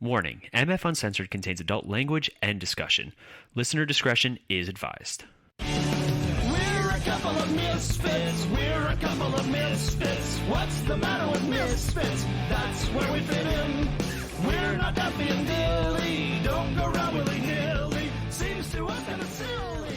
Warning, MF Uncensored contains adult language and discussion. Listener discretion is advised. We're a couple of misfits. We're a couple of misfits. What's the matter with misfits? That's where we fit in. We're not Duffy and Dilly. Don't go around willy-nilly. Seems to us kind of silly.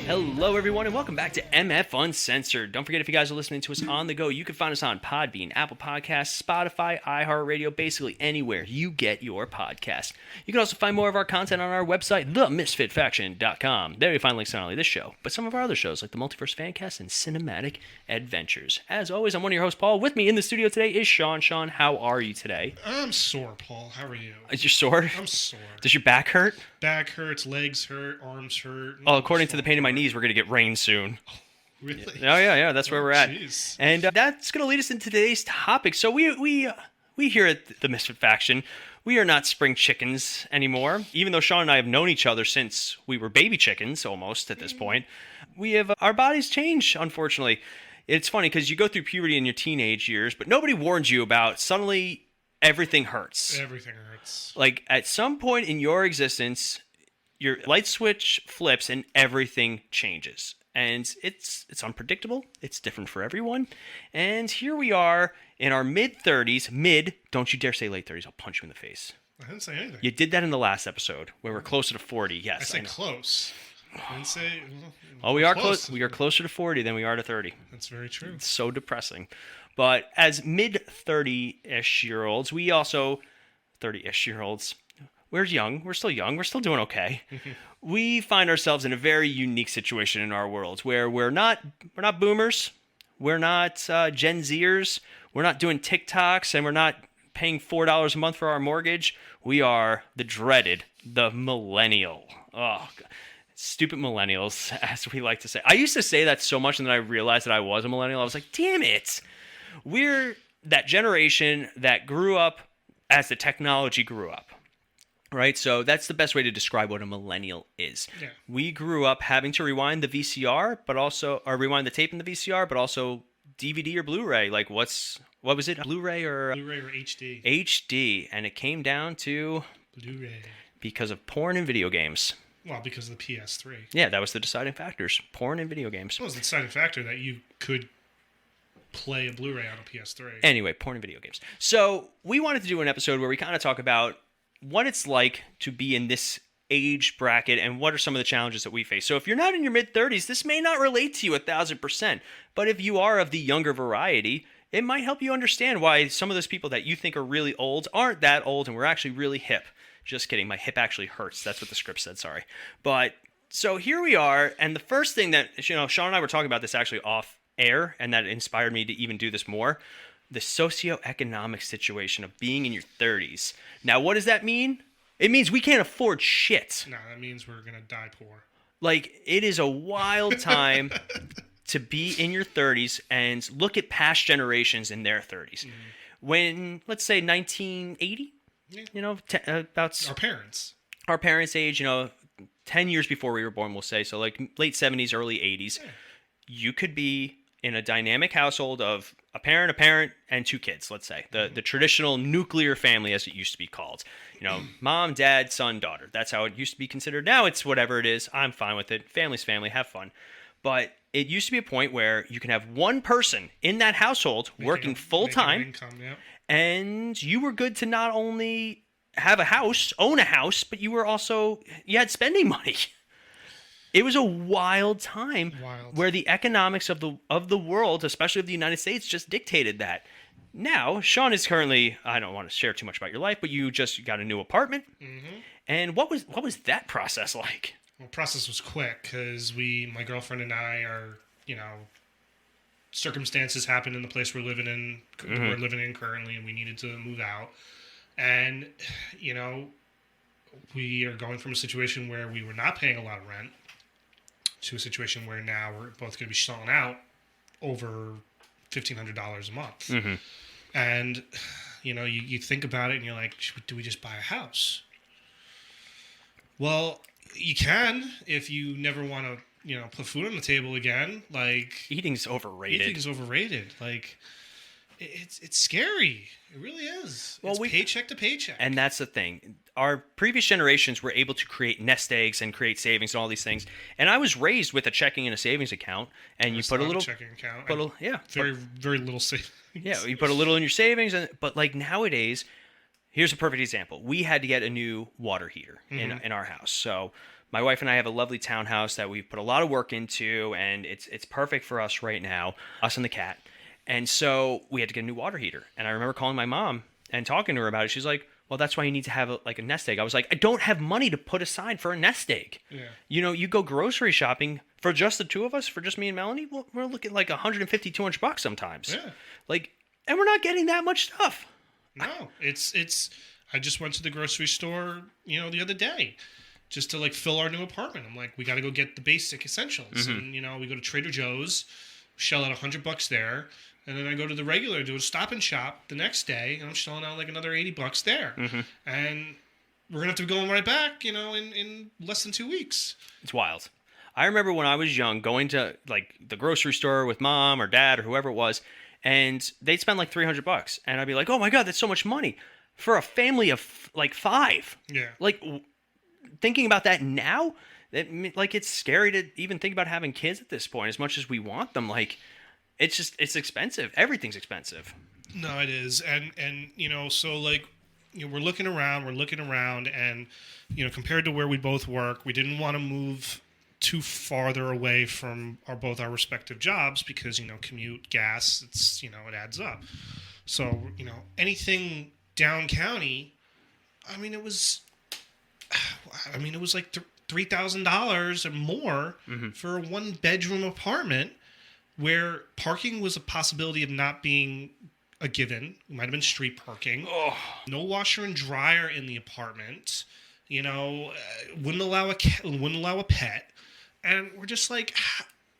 Hello, everyone, and welcome back to MF Uncensored. Don't forget, if you guys are listening to us on the go, you can find us on Podbean, Apple Podcasts, Spotify, iHeartRadio, basically anywhere you get your podcast. You can also find more of our content on our website, themisfitfaction.com. There you find links to not only this show, but some of our other shows like the Multiverse Fancast and Cinematic Adventures. As always, I'm one of your hosts, Paul. With me in the studio today is Sean. Sean, how are you today? I'm sore, Paul. How are you? Is your sore? I'm sore. Does your back hurt? Back hurts, legs hurt, arms hurt. Oh, according to the pain in my knees, we're going to get rain soon. Really? Yeah, that's where we're at. Jeez. And that's going to lead us into today's topic. So we here at the Misfit Faction, we are not spring chickens anymore. Even though Sean and I have known each other since we were baby chickens almost at this point, we have our bodies change, unfortunately. It's funny because you go through puberty in your teenage years, but nobody warns you about suddenly everything hurts. Everything hurts. Like at some point in your existence, your light switch flips and everything changes. And it's unpredictable. It's different for everyone. And here we are in our mid-30s. Don't you dare say late 30s. I'll punch you in the face. I didn't say anything. You did that in the last episode where we're closer to 40. Yes, I said close. I didn't say... Oh, we are close. We are closer to 40 than we are to 30. That's very true. It's so depressing. But as mid-30-ish year olds, we also... 30-ish year olds... We're young. We're still young. We're still doing okay. We find ourselves in a very unique situation in our world where we're not boomers. We're not Gen Zers. We're not doing TikToks, and we're not paying $4 a month for our mortgage. We are the millennial. Oh, God. Stupid millennials, as we like to say. I used to say that so much, and then I realized that I was a millennial. I was like, damn it. We're that generation that grew up as the technology grew up. Right, so that's the best way to describe what a millennial is. Yeah. We grew up having to rewind the VCR, or rewind the tape in the VCR, but also DVD or Blu-ray. Like, what was it? Blu-ray or HD? HD, and it came down to Blu-ray because of porn and video games. Well, because of the PS3. Yeah, that was the deciding factors: porn and video games. Well, it was the deciding factor that you could play a Blu-ray on a PS3. Anyway, porn and video games. So we wanted to do an episode where we kind of talk about what it's like to be in this age bracket and what are some of the challenges that we face. So if you're not in your mid-30s, this may not relate to you 1,000%. But if you are of the younger variety, it might help you understand why some of those people that you think are really old aren't that old and we're actually really hip. Just kidding. My hip actually hurts. That's what the script said. Sorry. But so here we are. And the first thing that, Sean and I were talking about this actually off air, and that inspired me to even do this more. The socioeconomic situation of being in your 30s. Now, what does that mean? It means we can't afford shit. No, that means we're going to die poor. Like, it is a wild time to be in your 30s and look at past generations in their 30s. Mm-hmm. When, let's say, 1980, about... Our parents' age, 10 years before we were born, we'll say. So, like, late 70s, early 80s. Yeah. You could be in a dynamic household of a parent, and two kids, let's say. The traditional nuclear family, as it used to be called. Mom, dad, son, daughter. That's how it used to be considered. Now it's whatever it is. I'm fine with it. Family's family. Have fun. But it used to be a point where you can have one person in that household working full-time. Yeah. And you were good to not only have own a house, but you had spending money. It was a wild time where the economics of the world, especially of the United States, just dictated that. Now, Sean is currently, I don't want to share too much about your life, but you just got a new apartment. Mm-hmm. And what was that process like? Well, the process was quick because my girlfriend and I are, circumstances happened in the place we're living in currently, and we needed to move out. And, we are going from a situation where we were not paying a lot of rent to a situation where now we're both going to be shelling out over $1,500 a month. Mm-hmm. And, you think about it and you're like, do we just buy a house? Well, you can if you never want to, put food on the table again. Like, eating's overrated. Like, it's scary. It really is. Well, it's paycheck to paycheck. And that's the thing. our previous generations were able to create nest eggs and create savings and all these things. And I was raised with a checking and a savings account, and you put a little checking account. put a, yeah, Very little savings. yeah, you put a little in your savings, but like nowadays, here's a perfect example. We had to get a new water heater in our house. So my wife and I have a lovely townhouse that we've put a lot of work into, and it's perfect for us right now, us and the cat. And so we had to get a new water heater. And I remember calling my mom and talking to her about it. She's like, well, that's why you need to have a nest egg. I was like, I don't have money to put aside for a nest egg. Yeah. You know, you go grocery shopping for just the two of us, for just me and Melanie, we're looking like $150, $200 sometimes. Yeah. Like, and we're not getting that much stuff. No, it's. I just went to the grocery store, the other day, just to like fill our new apartment. I'm like, we got to go get the basic essentials, and we go to Trader Joe's, shell out $100 there, and then I go to the regular, do a Stop and Shop the next day, and I'm shelling out like another $80 there, and we're gonna have to be going right back, in less than 2 weeks. It's wild. I remember when I was young going to like the grocery store with mom or dad or whoever it was, and they'd spend like $300, and I'd be like, oh my God, that's so much money for a family of like 5. Yeah. Like thinking about that now, like it's scary to even think about having kids at this point. As much as we want them, like it's expensive. Everything's expensive. No, it is, and so like we're looking around, and compared to where we both work, we didn't want to move too farther away from both our respective jobs because commute, gas, it's it adds up. So anything down county, it was like $3,000 or more for a 1-bedroom apartment where parking was a possibility of not being a given. It might have been street parking. Oh. No washer and dryer in the apartment. Wouldn't allow a pet. And we're just like,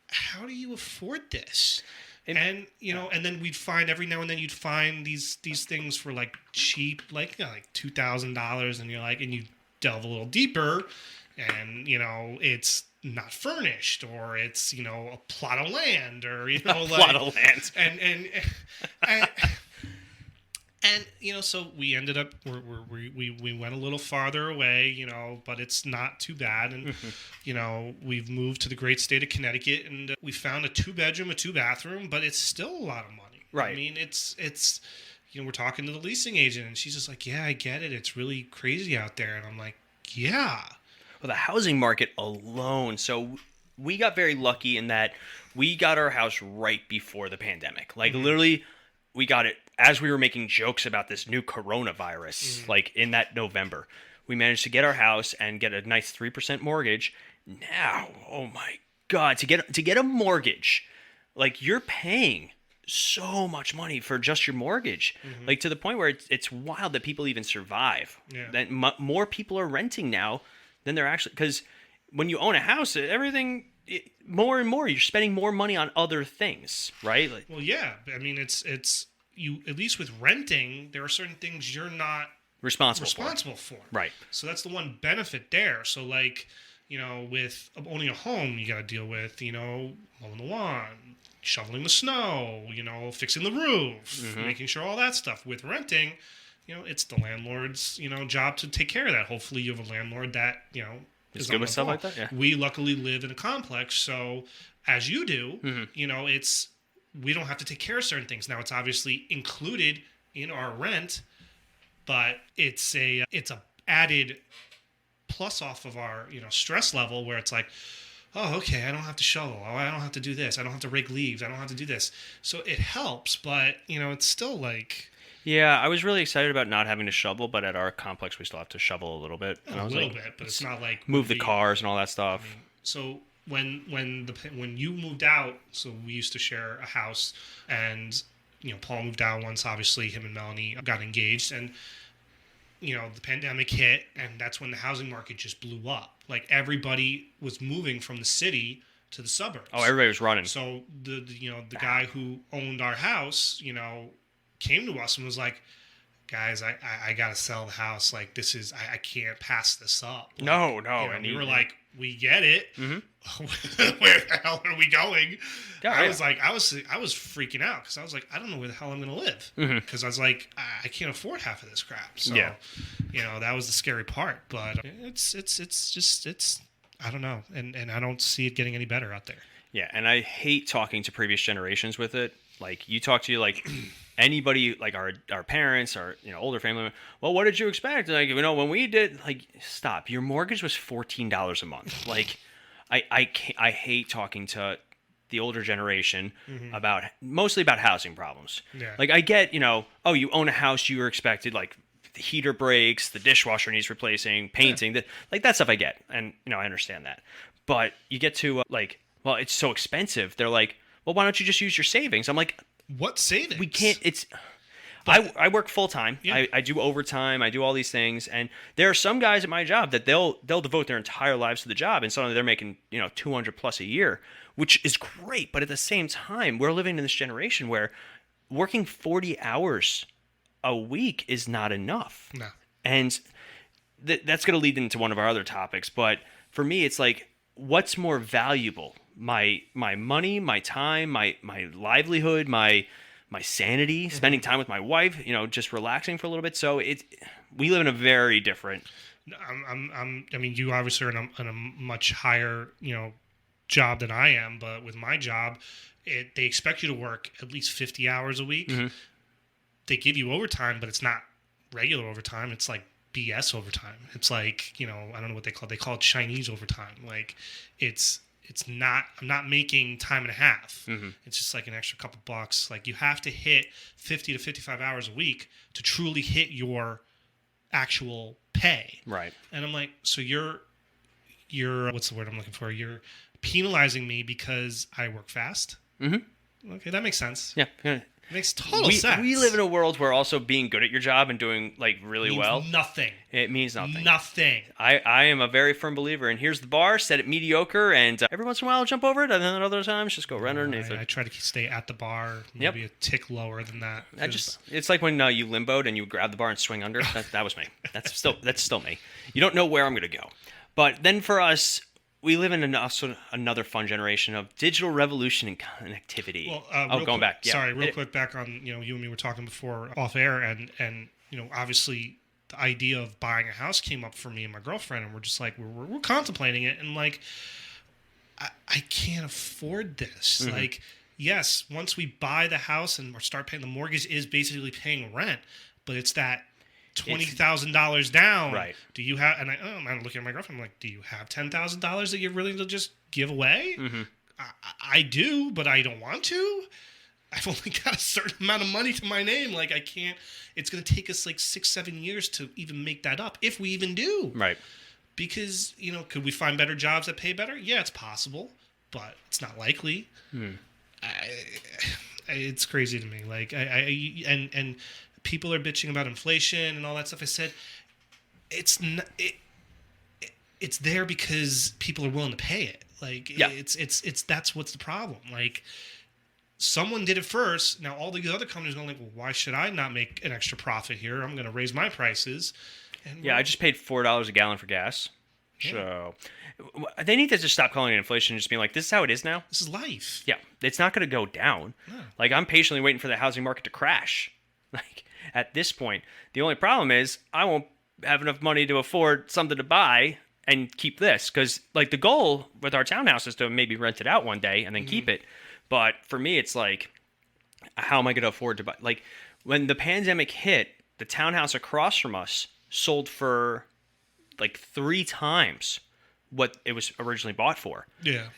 how do you afford this? And and then we'd find every now and then you'd find these things for like cheap, like $2,000, and you're like, and you delve a little deeper, and it's not furnished, or it's a plot of land, or plot of land, and so we ended up we went a little farther away, but it's not too bad, and we've moved to the great state of Connecticut, and we found a 2-bedroom, a 2-bathroom, but it's still a lot of money. Right. I mean, it's we're talking to the leasing agent, and she's just like, yeah, I get it, it's really crazy out there, and I'm like, yeah. Well, the housing market alone. So we got very lucky in that we got our house right before the pandemic. Like literally, we got it as we were making jokes about this new coronavirus, like in that November. We managed to get our house and get a nice 3% mortgage. Now, oh my God, to get a mortgage, like you're paying so much money for just your mortgage, like to the point where it's wild that people even survive. Yeah. That more people are renting now than they're actually, because when you own a house, everything more and more you're spending more money on other things, right? Like, well, yeah, I mean it's you, at least with renting, there are certain things you're not responsible for. Right. So that's the one benefit there. So like, with owning a home, you got to deal with, mowing the lawn, shoveling the snow, fixing the roof, making sure all that stuff. With renting, it's the landlord's, job to take care of that. Hopefully you have a landlord that, is good with stuff like that. Yeah. We luckily live in a complex, so as you do, it's, we don't have to take care of certain things. Now it's obviously included in our rent, but it's a added plus off of our, stress level where it's like, oh, okay, I don't have to shovel. Oh, I don't have to do this. I don't have to rake leaves. I don't have to do this. So it helps, but, it's still like... Yeah, I was really excited about not having to shovel, but at our complex, we still have to shovel a little bit. And I was like, bit, but it's not like... Move the cars and all that stuff. So when you moved out, so we used to share a house, and, Paul moved out once, obviously, him and Melanie got engaged, and... the pandemic hit, and that's when the housing market just blew up. Like, everybody was moving from the city to the suburbs. Oh, everybody was running. So the guy who owned our house, came to us and was like, guys, I gotta sell the house. Like, this is, I can't pass this up. Like, No. you know, And we were like, we get it. Where the hell are we going? Yeah, I yeah. was like, I was freaking out because I was like, I don't know where the hell I'm gonna live, because I was like, I can't afford half of this crap. So, Yeah. you know, that was the scary part. But it's just I don't know, and I don't see it getting any better out there. Yeah, and I hate talking to previous generations with it. Like, you talk to, like, anybody, like our parents, our, you know, older family members. Well, what did you expect? Like, you know, when we did, like, stop. Your mortgage was $14 a month. Like, I hate talking to the older generation about, mostly about housing problems. Yeah. Like, I get, you know, oh, you own a house, you were expected, like, the heater breaks, the dishwasher needs replacing, painting, like, that stuff I get, and, you know, I understand that. But you get to like, well, it's so expensive. They're like, well, why don't you just use your savings? I'm like, What savings? we can't. It's I work full time. Yeah. I do overtime. I do all these things, and there are some guys at my job that they'll devote their entire lives to the job, and suddenly they're making, you know, 200 plus a year, which is great. But at the same time, we're living in this generation where working 40 hours a week is not enough. No. And that's going to lead into one of our other topics. But for me, it's like, what's more valuable? My money, my time, my livelihood, my sanity, spending time with my wife, you know, just relaxing for a little bit. So we live in a very different. I mean, you obviously are in a much higher, you know, job than I am, but with my job, they expect you to work at least 50 hours a week. They give you overtime, but it's not regular overtime. It's like BS overtime. It's like, you know, I don't know what they call it Chinese overtime. Like, it's not, I'm not making time and a half. It's just like an extra couple bucks. Like, you have to hit 50 to 55 hours a week to truly hit your actual pay. Right. And I'm like, so you're what's the word I'm looking for? You're penalizing me because I work fast? Okay, that makes sense. Yeah. It makes total sense. We live in a world where also being good at your job and doing, like, really Means well, nothing. it means nothing. Nothing. I am a very firm believer, and here's the bar, set it mediocre, and every once in a while I'll jump over it, and then other times just go right underneath I it. try to stay at the bar, maybe a tick lower than that. It's like when you limboed and you grab the bar and swing under. That was me. That's still me. You don't know where I'm going to go. But then for us, we live in another fun generation of digital revolution and connectivity. Well, going back. Yeah. Sorry, real quick back on, you know, you and me were talking before off air, and you know, obviously the idea of buying a house came up for me and my girlfriend, and we're just like, we're contemplating it, and like, I can't afford this. Like, yes, once we buy the house and start paying, the mortgage is basically paying rent, but it's that $20,000 down. Right. Do you have? And I'm looking at my girlfriend. I'm like, do you have $10,000 that you're willing to just give away? I do, but I don't want to. I've only got a certain amount of money to my name. Like, I can't. It's going to take us like 6-7 years to even make that up, if we even do. Right. Because, you know, could we find better jobs that pay better? Yeah, it's possible, but it's not likely. It's crazy to me. Like, and people are bitching about inflation and all that stuff. I said, it's there because people are willing to pay it. Like, it's that's what's the problem. Like, someone did it first. Now all these other companies are going like, well, why should I not make an extra profit here? I'm going to raise my prices. And I just paid $4 a gallon for gas. So they need to just stop calling it inflation and just being like, this is how it is now. This is life. Yeah, it's not going to go down. No. Like, I'm patiently waiting for the housing market to crash. Like, at this point, the only problem is I won't have enough money to afford something to buy and keep this. Because, like, the goal with our townhouse is to maybe rent it out one day and then keep it. But for me, it's like, how am I going to afford to buy? Like, when the pandemic hit, the townhouse across from us sold for like 3 times what it was originally bought for. Yeah.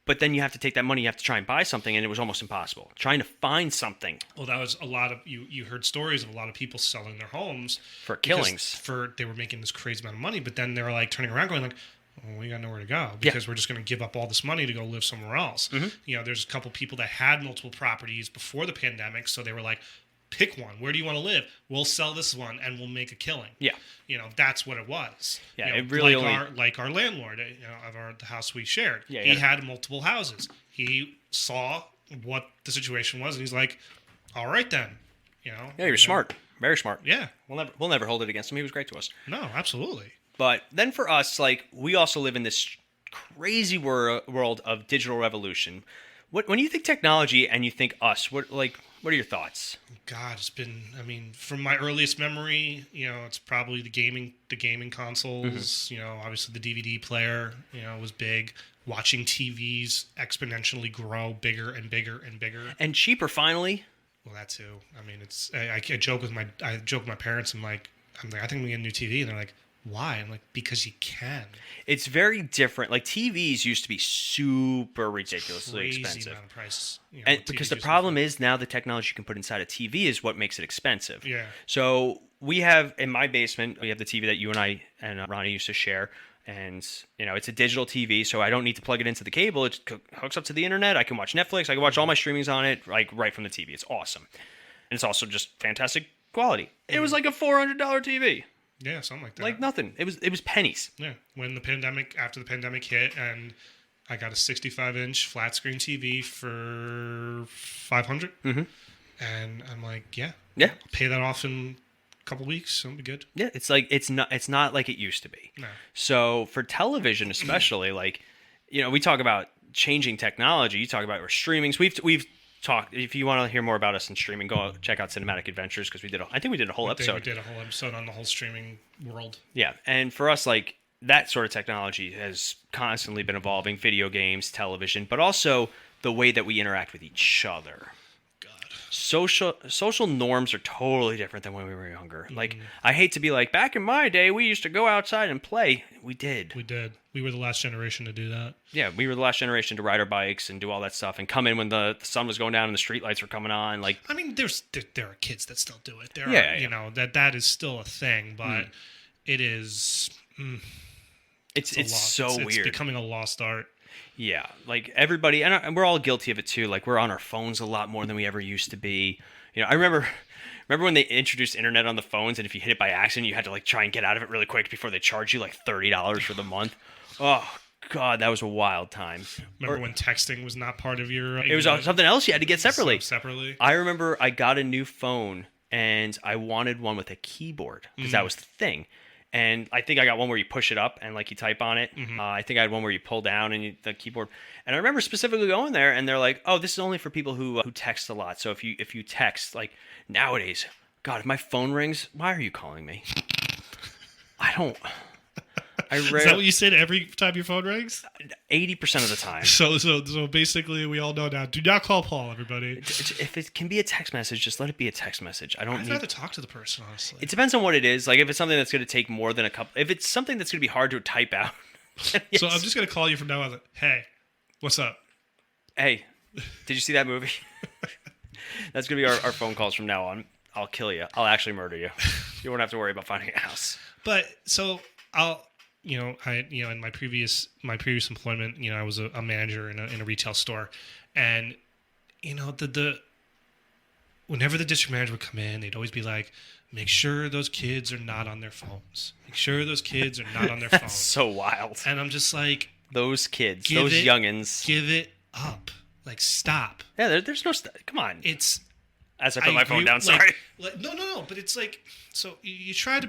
But then you have to take that money, you have to try and buy something, and it was almost impossible. Trying to find something. Well, that was a lot of, you heard stories of a lot of people selling their homes. For killings. They were making this crazy amount of money, but then they were like turning around going like, oh, we got nowhere to go because we're just going to give up all this money to go live somewhere else. You know, there's a couple people that had multiple properties before the pandemic, so they were like, pick one. Where do you want to live? We'll sell this one and we'll make a killing. Yeah. You know, that's what it was. Yeah, you know, it really like our landlord, you know, of the house we shared. Yeah, he had multiple houses. He saw what the situation was and he's like, all right then. You know. Yeah, you're smart. Very smart. Yeah. We'll never hold it against him. He was great to us. No, absolutely. But then for us, like, we also live in this crazy world of digital revolution. When you think technology and you think us, what are your thoughts? God, it's been. I mean, from my earliest memory, it's probably the gaming consoles. Mm-hmm. Obviously the DVD player, was big. Watching TVs exponentially grow bigger and bigger and bigger. And cheaper, finally. Well, that too. I mean, it's. I joke with my parents. I'm like, I think I'm gonna get a new TV, and they're like, why? I'm like, because you can. It's very different. Like, TVs used to be super ridiculously Crazy expensive. amount of price. And because the problem is now the technology you can put inside a TV is what makes it expensive. Yeah. So we have, in my basement, we have the TV that you and I and Ronnie used to share. And, it's a digital TV, so I don't need to plug it into the cable. It hooks up to the internet. I can watch Netflix. I can watch all my streamings on it, like, right from the TV. It's awesome. And it's also just fantastic quality. It was like a $400 TV. Yeah, something like that. Like nothing. It was pennies. Yeah. After the pandemic hit, and I got a 65-inch flat screen TV for $500. Mm-hmm. And I'm like, yeah. Yeah. I'll pay that off in a couple weeks. It'll be good. Yeah, it's like it's not like it used to be. No. So for television especially, like, we talk about changing technology. You talk about our streamings. We've talked. If you want to hear more about us in streaming, go check out Cinematic Adventures, because I think we did a whole episode. We did a whole episode on the whole streaming world. Yeah, and for us, like, that sort of technology has constantly been evolving. Video games, television, but also the way that we interact with each other. Social norms are totally different than when we were younger. Like, I hate to be like, back in my day, we used to go outside and play. We did. We were the last generation to do that. Yeah, we were the last generation to ride our bikes and do all that stuff and come in when the sun was going down and the street lights were coming on. Like, I mean, there are kids that still do it. That is still a thing, but it is. It's so weird. It's becoming a lost art. Yeah, like everybody, and we're all guilty of it too. Like, we're on our phones a lot more than we ever used to be. I remember when they introduced internet on the phones, and if you hit it by accident, you had to like try and get out of it really quick before they charge you like $30 for the month. Oh God, that was a wild time. Remember when texting was not part of your? It was something else you had to get separately. Separately. I remember I got a new phone, and I wanted one with a keyboard because that was the thing. And I think I got one where you push it up and like you type on it. I think I had one where you pull down and the keyboard. And I remember specifically going there, and they're like, "Oh, this is only for people who text a lot. So if you text, like, nowadays, God, if my phone rings, why are you calling me? I don't. Is that what you said every time your phone rings? 80% of the time. So basically, we all know now. Do not call Paul, everybody. If it can be a text message, just let it be a text message. I'd rather talk to the person, honestly. It depends on what it is. Like, if it's something that's going to take more than a couple. If it's something that's going to be hard to type out. So I'm just going to call you from now on. Like, hey, what's up? Hey, did you see that movie? That's going to be our phone calls from now on. I'll kill you. I'll actually murder you. You won't have to worry about finding a house. But so in my previous employment, I was a manager in a retail store, and whenever the district manager would come in, they'd always be like, "Make sure those kids are not on their phones. Make sure those kids are not on their phones." So wild. And I'm just like, those kids, those youngins, give it up. Like, stop. Yeah, there's no. Come on. It's. As I put my phone down, sorry. No. But it's like, so I try to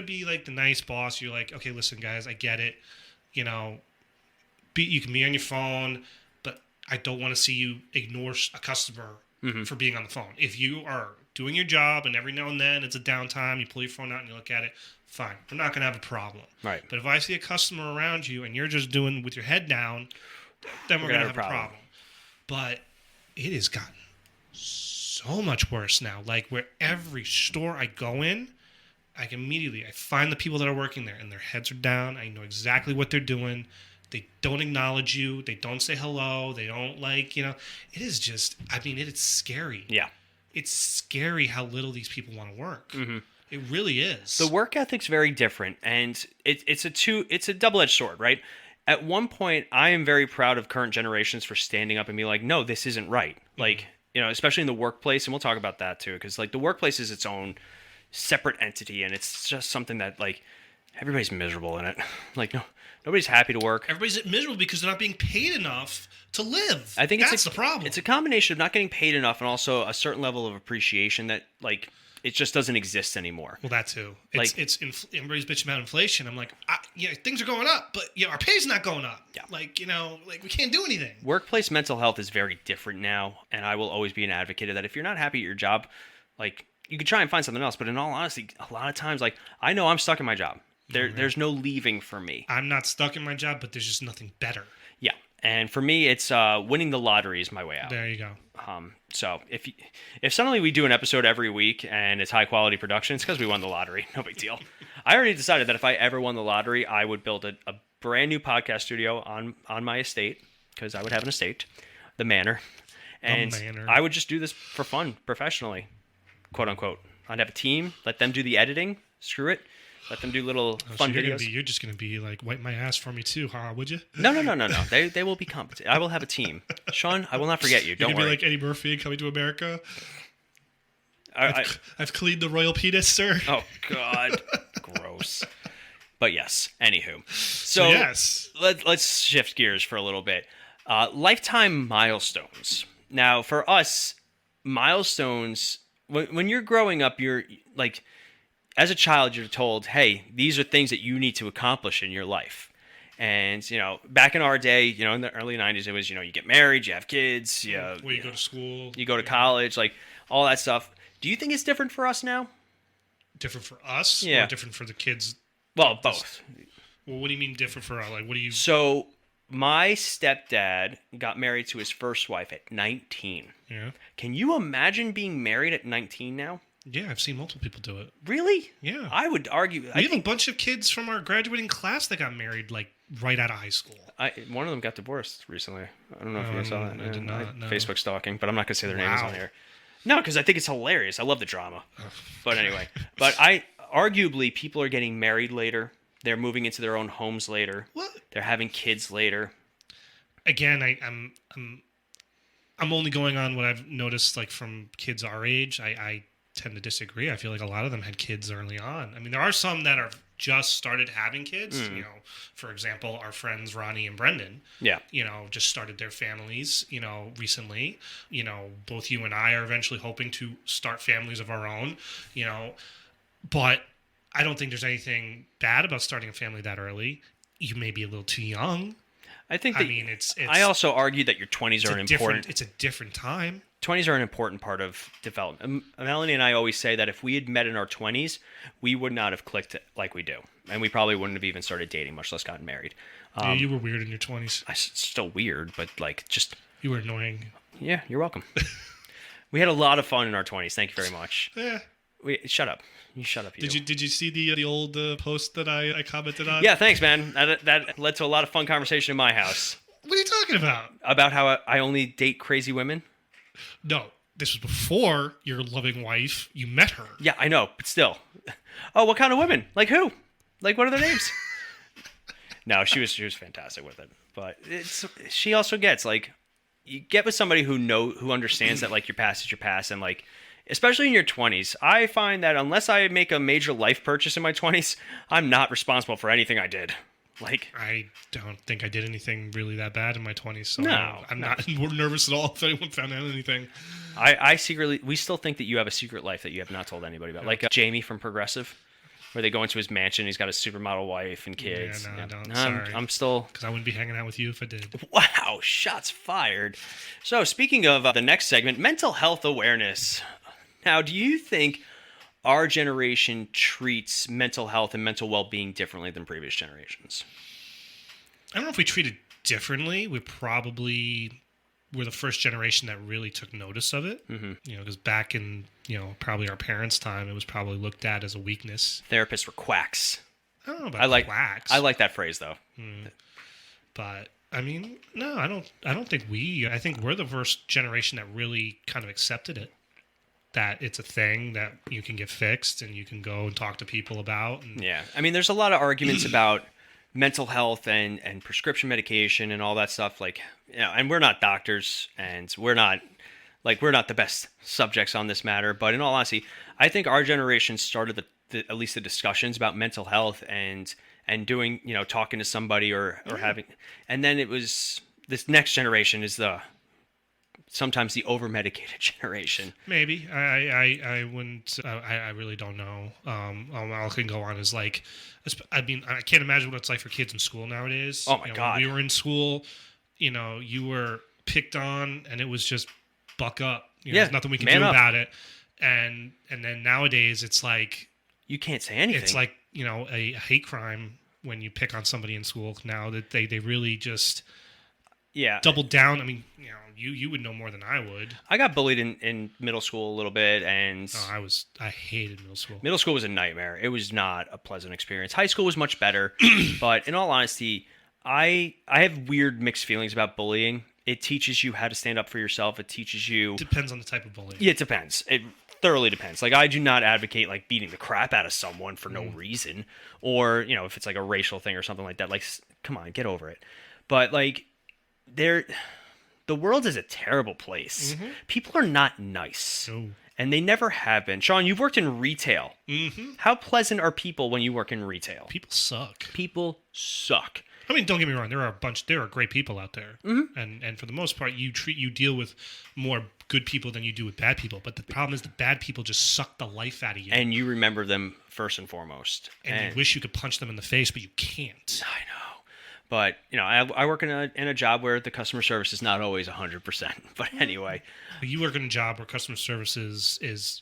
be like the nice boss. You're like, okay, listen, guys, I get it. You can be on your phone, but I don't want to see you ignore a customer for being on the phone. If you are doing your job and every now and then it's a downtime, you pull your phone out and you look at it, fine. We're not going to have a problem. Right. But if I see a customer around you and you're just doing with your head down, then we're going to have a problem. But it has gotten so much worse now. Like, where every store I go in, I find the people that are working there, and their heads are down. I know exactly what they're doing. They don't acknowledge you. They don't say hello. They don't it is just, it is scary. Yeah. It's scary how little these people want to work. Mm-hmm. It really is. The work ethic's very different, and it's a double-edged sword, right? At one point, I am very proud of current generations for standing up and being like, no, this isn't right. Mm-hmm. Like, especially in the workplace, and we'll talk about that too, because like the workplace is its own separate entity, and it's just something that like everybody's miserable in it. Like, nobody's happy to work. Everybody's miserable because they're not being paid enough to live. I think that's the problem. It's a combination of not getting paid enough and also a certain level of appreciation that like it just doesn't exist anymore. Well, that too. Like- Everybody's bitching about inflation. I'm like, things are going up, but our pay's not going up. Yeah. We can't do anything. Workplace mental health is very different now, and I will always be an advocate of that. If you're not happy at your job, like, you could try and find something else, but in all honesty, a lot of times, like, I know I'm stuck in my job. There's no leaving for me. I'm not stuck in my job, but there's just nothing better. Yeah, and for me, it's winning the lottery is my way out. There you go. So if suddenly we do an episode every week and it's high quality production, it's because we won the lottery. No big deal. I already decided that if I ever won the lottery, I would build a brand new podcast studio on my estate, because I would have an estate, the manor, and manor. I would just do this for fun, professionally, quote unquote. I'd have a team, let them do the editing, screw it, let them do little fun videos. You're just gonna be like, wipe my ass for me too, huh? Would you? No. They will be competent. I will have a team. Sean, I will not forget you. Don't You're gonna worry. be like Eddie Murphy Coming to America. I- I've cleaned the royal penis, sir. Oh God, gross. But yes. Anywho, so yes. let's shift gears for a little bit. Lifetime milestones. Now, for us, milestones. When you're growing up, you're like, as a child, you're told, "Hey, these are things that you need to accomplish in your life." And back in our day, in the early '90s, it was you get married, you have kids, you go to school, you go to college, like all that stuff. Do you think it's different for us now? Different for us, Yeah. or different for the kids? Well, both. Well, what do you mean different for us? Like, what do you? So my stepdad got married to his first wife at 19. Yeah. Can you imagine being married at 19 now? Yeah, I've seen multiple people do it. Really? Yeah. I would argue. We have a bunch of kids from our graduating class that got married like right out of high school. One of them got divorced recently. I don't know if you saw that. I did not know. Facebook stalking, but I'm not gonna say their names Wow. on here. No, because I think it's hilarious. I love the drama. But anyway, arguably people are getting married later. They're moving into their own homes later. What? They're having kids later. Again, I'm only going on what I've noticed, like from kids our age. I tend to disagree. I feel like a lot of them had kids early on. I mean, there are some that are just started having kids. For example, our friends Ronnie and Brendan. Yeah. Just started their families. Recently. Both you and I are eventually hoping to start families of our own. But I don't think there's anything bad about starting a family that early. You may be a little too young. I think that, it's I also argue that your 20s are important. It's a different time. 20s are an important part of development. Melanie and I always say that if we had met in our 20s, we would not have clicked like we do. And we probably wouldn't have even started dating, much less gotten married. Yeah, you were weird in your 20s. Still weird, but just... You were annoying. Yeah, you're welcome. We had a lot of fun in our 20s. Thank you very much. Yeah. Shut up. You shut up. Did you see the old post that I commented on? Yeah, thanks, man. That led to a lot of fun conversation in my house. What are you talking about? About how I only date crazy women? No, this was before your loving wife. You met her. Yeah, I know, but still. Oh, what kind of women? Like who? Like what are their names? No, she was fantastic with it. But she also gets like, you get with somebody who understands that like your past is your past, and like, especially in your 20s, I find that unless I make a major life purchase in my 20s, I'm not responsible for anything I did. Like, I don't think I did anything really that bad in my 20s. So I'm not nervous at all if anyone found out anything. I secretly, we still think that you have a secret life that you have not told anybody about. Like Jamie from Progressive, where they go into his mansion, he's got a supermodel wife and kids. Yeah, no, don't. Sorry. I'm still... Because I wouldn't be hanging out with you if I did. Wow, shots fired. So speaking of the next segment, mental health awareness. Now, do you think our generation treats mental health and mental well-being differently than previous generations? I don't know if we treat it differently. We probably were the first generation that really took notice of it. Mm-hmm. Because back in, probably our parents' time, it was probably looked at as a weakness. Therapists were quacks. I don't know about quacks. I like that phrase, though. But, I mean, no, I don't think I think we're the first generation that really kind of accepted it. That it's a thing that you can get fixed and you can go and talk to people about. Yeah. I mean, there's a lot of arguments about mental health and prescription medication and all that stuff. Like, and we're not doctors and we're not the best subjects on this matter. But in all honesty, I think our generation started at least the discussions about mental health and doing, talking to somebody or having, and then it was this next generation is the sometimes the over-medicated generation. Maybe I wouldn't. I really don't know. All I can go on is like, I mean, I can't imagine what it's like for kids in school nowadays. Oh my God. When we were in school, you were picked on, and it was just buck up. There's nothing we can do about it. And then nowadays, it's like you can't say anything. It's like a hate crime when you pick on somebody in school. Now that they really just double down. I mean, you would know more than I would. I got bullied in middle school a little bit, and I hated middle school. Middle school was a nightmare. It was not a pleasant experience. High school was much better, but in all honesty, I have weird mixed feelings about bullying. It teaches you how to stand up for yourself. It teaches you. Depends on the type of bullying. Yeah, it depends. It thoroughly depends. Like, I do not advocate like beating the crap out of someone for no reason, or if it's like a racial thing or something like that. Like, come on, get over it. But like, the world is a terrible place. Mm-hmm. People are not nice. No. And they never have been. Sean, you've worked in retail. Mm-hmm. How pleasant are people when you work in retail? People suck. People suck. I mean, don't get me wrong. There are great people out there, mm-hmm. and for the most part, you deal with more good people than you do with bad people. But the problem is, the bad people just suck the life out of you, and you remember them first and foremost. And you wish you could punch them in the face, but you can't. I know. But, I work in a job where the customer service is not always 100%. But anyway. You work in a job where customer service is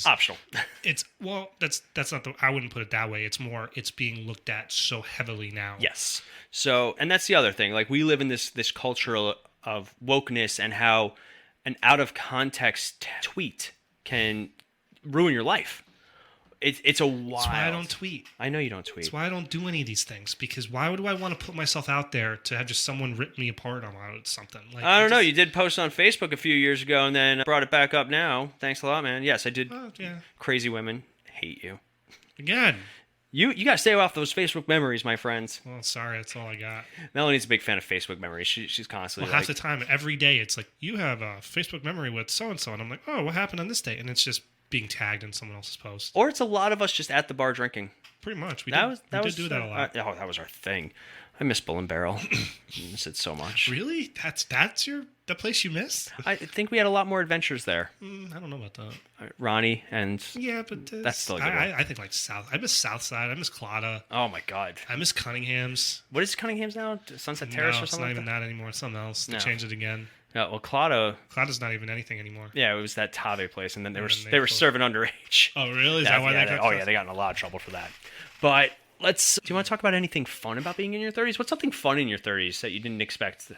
optional. That's not I wouldn't put it that way. It's being looked at so heavily now. Yes. So, and that's the other thing. Like, we live in this culture of wokeness, and how an out of context tweet can ruin your life. It's a wild. That's why I don't tweet. I know you don't tweet. That's why I don't do any of these things, because why would I want to put myself out there to have just someone rip me apart on something? Like, I don't know. You did post on Facebook a few years ago, and then brought it back up now. Thanks a lot, man. Yes, I did. Yeah. Crazy women hate you. Again. You got to stay off those Facebook memories, my friends. Well, sorry, that's all I got. Melanie's a big fan of Facebook memories. She's constantly half the time, every day, it's like, you have a Facebook memory with so-and-so, and I'm like, oh, what happened on this day? And it's just being tagged in someone else's post. Or it's a lot of us just at the bar drinking. Pretty much. We did do that a lot. That was our thing. I miss Bull and Barrel. I miss it so much. Really? That's the place you miss? I think we had a lot more adventures there. I don't know about that. Ronnie and... Yeah, but... that's still a good one. I think like South... I miss Southside. I miss Claddagh. Oh, my God. I miss Cunningham's. What is Cunningham's now? Sunset Terrace or something? No, it's not even that anymore. It's something else. They changed it again. Yeah, well, Claddaugh's not even anything anymore. Yeah, it was that Tave place, and then they were serving underage. Oh, really? Is that why they got... they got in a lot of trouble for that. But do you want to talk about anything fun about being in your 30s? What's something fun in your 30s that you didn't expect?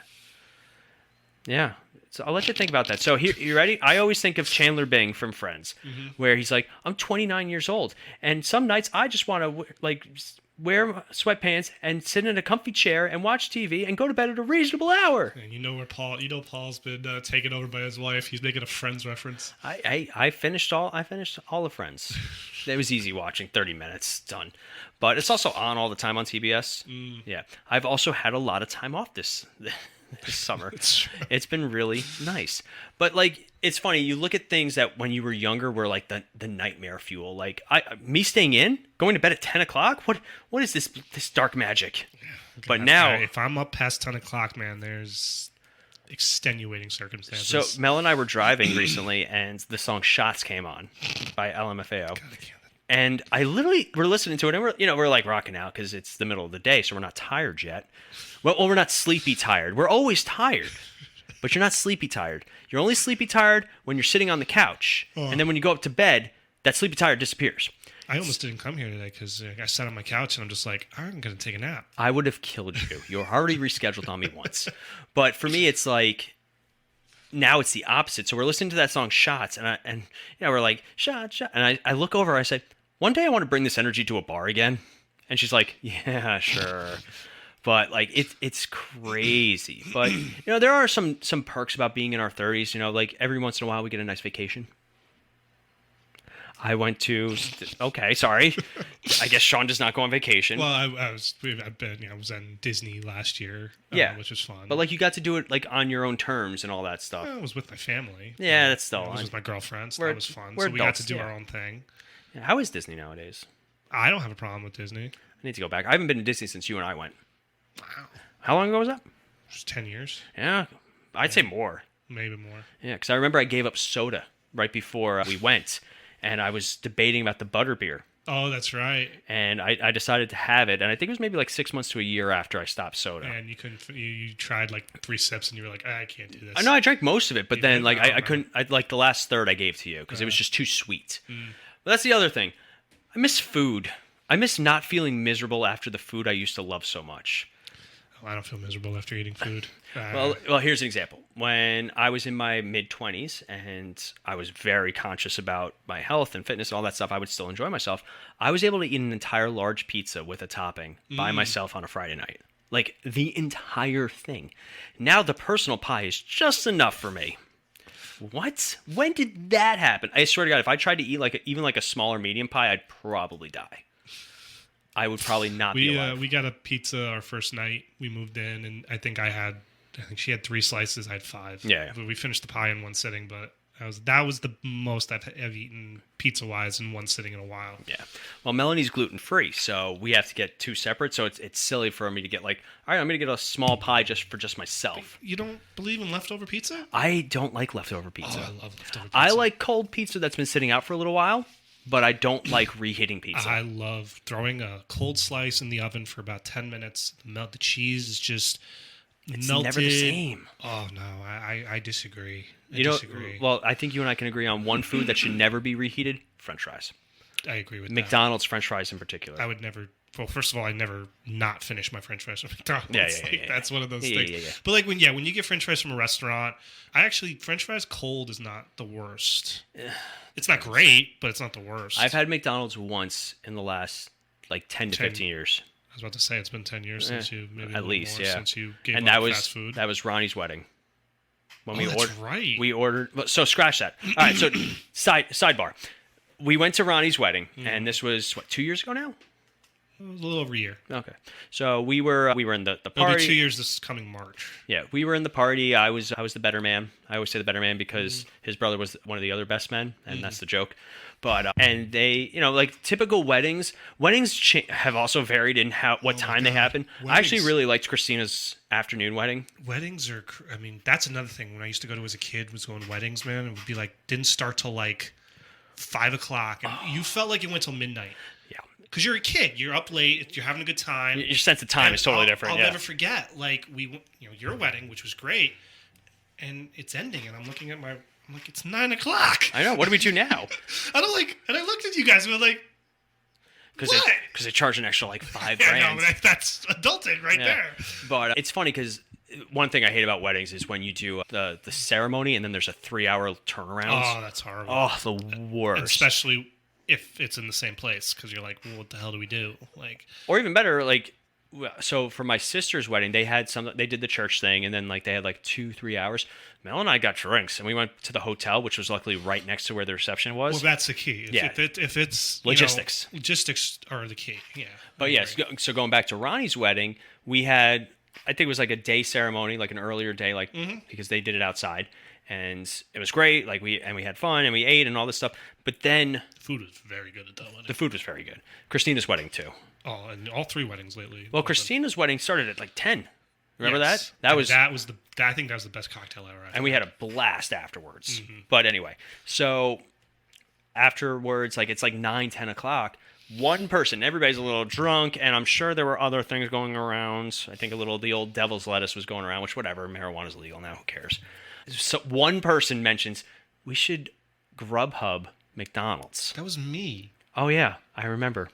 Yeah, so I'll let you think about that. So here, you ready? I always think of Chandler Bing from Friends, where he's like, I'm 29 years old, and some nights I just want to wear sweatpants and sit in a comfy chair and watch TV and go to bed at a reasonable hour. And Paul's been taken over by his wife. He's making a Friends reference. I finished all of Friends. It was easy watching, 30 minutes, done. But it's also on all the time on TBS. Yeah. I've also had a lot of time off this summer. It's been really nice. But it's funny, you look at things that when you were younger were like the nightmare fuel. Like me staying in, going to bed at 10 o'clock. What is this dark magic? Yeah, okay. But now, if I'm up past 10 o'clock, man, there's extenuating circumstances. So Mel and I were driving recently, and the song "Shots" came on by LMFAO. God, and we're listening to it, and we're like rocking out because it's the middle of the day, so we're not tired yet. Well, we're not sleepy tired. We're always tired, but you're not sleepy tired. You're only sleepy tired when you're sitting on the couch, and then when you go up to bed, that sleepy tired disappears. I almost didn't come here today because I sat on my couch and I'm just like, I'm going to take a nap. I would have killed you. You were already rescheduled on me once. But for me, it's like, now it's the opposite. So we're listening to that song "Shots," and we're like, "Shot, shot." And I look over, I say, one day I want to bring this energy to a bar again. And she's like, yeah, sure. But it's crazy. But there are some perks about being in our 30s. Like every once in a while we get a nice vacation. I went to. Okay, sorry. I guess Sean does not go on vacation. Well, I was in Disney last year. Which was fun. But you got to do it on your own terms and all that stuff. I was with my family. Yeah, that's still. I was with my girlfriend. So that was fun. So we got to do our own thing. Yeah, how is Disney nowadays? I don't have a problem with Disney. I need to go back. I haven't been to Disney since you and I went. Wow. How long ago was that? Just 10 years. Yeah, I'd say more. maybe more. Yeah, because I remember I gave up soda right before we went, and I was debating about the butterbeer. Oh, that's right. And I decided to have it, and I think it was maybe like 6 months to a year after I stopped soda. And you couldn't. You tried like 3 sips, and you were like, I can't do this. I know I drank most of it, but You then did? like I I don't couldn't. I like the last third I gave to you because it was just too sweet. But that's the other thing. I miss food. I miss not feeling miserable after the food I used to love so much. Oh, I don't feel miserable after eating food. Well, here's an example. When I was in my mid-20s and I was very conscious about my health and fitness and all that stuff, I would still enjoy myself. I was able to eat an entire large pizza with a topping by myself on a Friday night. Like, the entire thing. Now the personal pie is just enough for me. What? When did that happen? I swear to God, if I tried to eat even a smaller medium pie, I'd probably die. I would probably not be alive. We got a pizza our first night. We moved in, and I think she had 3 slices. I had 5. Yeah. But we finished the pie in one sitting, but that was the most I've eaten pizza-wise in one sitting in a while. Yeah. Well, Melanie's gluten-free, so we have to get 2 separate, so it's silly for me to get all right, I'm going to get a small pie just myself. You don't believe in leftover pizza? I don't like leftover pizza. Oh, I love leftover pizza. I like cold pizza that's been sitting out for a little while, but I don't like reheating pizza. I love throwing a cold slice in the oven for about 10 minutes. The cheese is just It's melted. never the same. Oh, no. I disagree. You know, well, I think you and I can agree on one food that should never be reheated: French fries. I agree with that. McDonald's French fries in particular. I would never. Well, first of all, I never not finish my French fries from McDonald's. Yeah. That's one of those Yeah, things. yeah. But when you get French fries from a restaurant, French fries cold is not the worst. It's not great, but it's not the worst. I've had McDonald's once in the last 10 to 15 years. I was about to say it's been 10 years since you maybe At least, yeah. since you gave And up fast food. that was Ronnie's wedding. When That's right. We ordered. So scratch that. All right. So sidebar. We went to Ronnie's wedding, and this was 2 years ago now. A little over a year. Okay. So we were in the It'll party. be 2 years this coming March. Yeah, we were in the party. I was the better man. I always say the better man because his brother was one of the other best men, and that's the joke. But and they, typical weddings. Have also varied in what time they happen. I actually really liked Christina's afternoon wedding. Weddings are. I mean, that's another thing. When I used to go to as a kid, was going to weddings. Man, it would be didn't start till 5 o'clock, and you felt like it went till midnight. Yeah. Because you're a kid, you're up late, you're having a good time. Your sense of time is totally different. I'll never forget, your wedding, which was great, and it's ending, and I'm looking at I'm like, it's 9 o'clock. I know. What do we do now? And I looked at you guys, and I'm like, what? Because they charge an extra $5 Yeah, grand. no, that's adulting right there. But it's funny because one thing I hate about weddings is when you do the ceremony and then there's a 3-hour turnaround. Oh, that's horrible. Oh, the worst. And especially if it's in the same place, because you're like, well, what the hell do we do? Or even better, so for my sister's wedding, they did the church thing, and then they had 2-3 hours. Mel and I got drinks, and we went to the hotel, which was luckily right next to where the reception was. Well, that's the key. If it's logistics, logistics are the key. Yeah. But yes, so going back to Ronnie's wedding, we had, I think it was a day ceremony, an earlier day, because they did it outside, and it was great. We had fun and we ate and all this stuff. But then food was very good at that wedding. The food was very good. Christina's wedding too. Oh, and all 3 weddings lately. Well, Christina's wedding started at 10. Remember yes. that? I think that was the best cocktail ever. And we had a blast afterwards. But anyway, so afterwards, it's 9, 10 o'clock. One person, everybody's a little drunk, and I'm sure there were other things going around. I think the old devil's lettuce was going around, which whatever, marijuana's legal now, who cares? So one person mentions, we should Grubhub McDonald's. That was me. Oh yeah, I remember.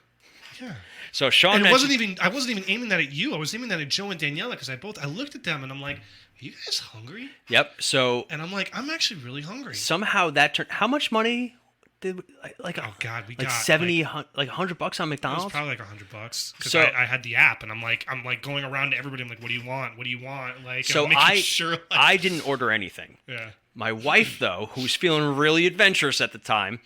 Yeah. So Sean, and I wasn't even aiming that at you. I was aiming that at Joe and Daniela because I looked at them and I'm like, are you guys hungry? Yep. So and I'm like, I'm actually really hungry. Somehow that turned. How much money did oh God, we got $70, $100 on McDonald's? It was probably $100 because so, I had the app and I'm going around to everybody. I'm like, what do you want? What do you want? So I didn't order anything. Yeah. My wife though, who was feeling really adventurous at the time,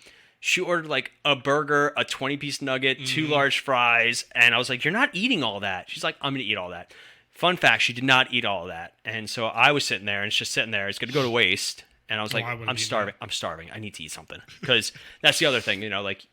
she ordered a burger, a 20-piece nugget, 2 large fries, and I was like, you're not eating all that. She's like, I'm going to eat all that. Fun fact, she did not eat all of that. And so I was sitting there, and it's just sitting there. It's going to go to waste. And I was like, I'm starving. I'm starving. I need to eat something. Because that's the other thing,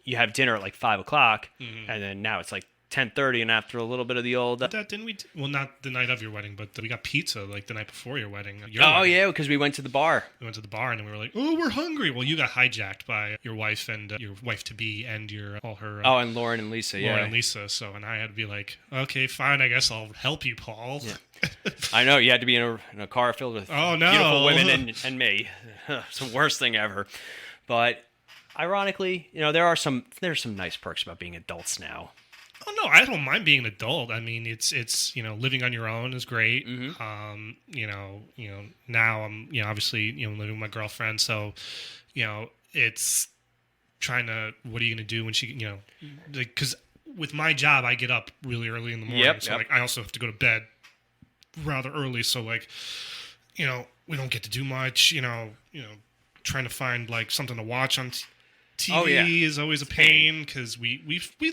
you have dinner at 5 o'clock, and then now it's 10:30, and after a little bit of the old. That didn't we? Well, not the night of your wedding, but we got pizza like the night before your wedding. Oh yeah, because we went to the bar. We went to the bar and we were like, "Oh, we're hungry." Well, you got hijacked by your wife and your wife to be and all her. And Lauren and Lisa. Lauren and Lisa. So, and I had to be like, "Okay, fine. I guess I'll help you, Paul." Yeah. I know you had to be in a car filled with beautiful women and me. It's the worst thing ever. But ironically, there's some nice perks about being adults now. Oh no, I don't mind being an adult. I mean, it's living on your own is great. Mm-hmm. Now I'm obviously living with my girlfriend, so it's trying to, what are you gonna do when she because with my job I get up really early in the morning, so like I also have to go to bed rather early, so like we don't get to do much. Trying to find like something to watch on TV is always a pain because we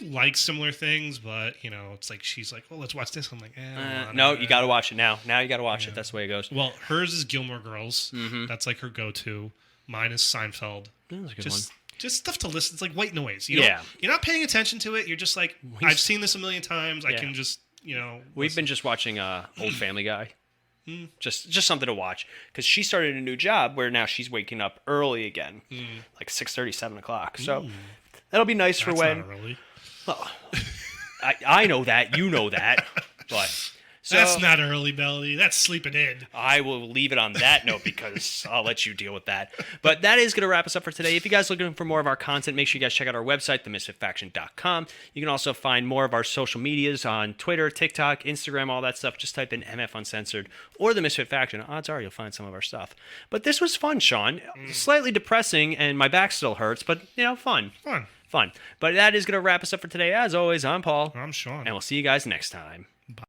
like similar things, but it's like she's like, "Oh, let's watch this." I'm like, "No, you got to watch it now. Now you got to watch it. That's the way it goes." Well, hers is Gilmore Girls. Mm-hmm. That's like her go-to. Mine is Seinfeld. That's a good one. Just stuff to listen. It's like white noise. You're not paying attention to it. You're just like, I've seen this a million times. I can just We've been just watching Old Family Guy. Just something to watch because she started a new job where now she's waking up early again, like 6:30, 7 o'clock. So that'll be nice for when. Not early. Well, I know that, you know that, but that's not early, Melody. That's sleeping in. I will leave it on that note because I'll let you deal with that. But that is going to wrap us up for today. If you guys are looking for more of our content, make sure you guys check out our website, themisfitfaction.com. You can also find more of our social medias on Twitter, TikTok, Instagram, all that stuff. Just type in MF Uncensored or The Misfit Faction. Odds are you'll find some of our stuff. But this was fun, Sean. Slightly depressing, and my back still hurts, but, fun. Fun. But that is going to wrap us up for today. As always, I'm Paul. I'm Sean. And we'll see you guys next time.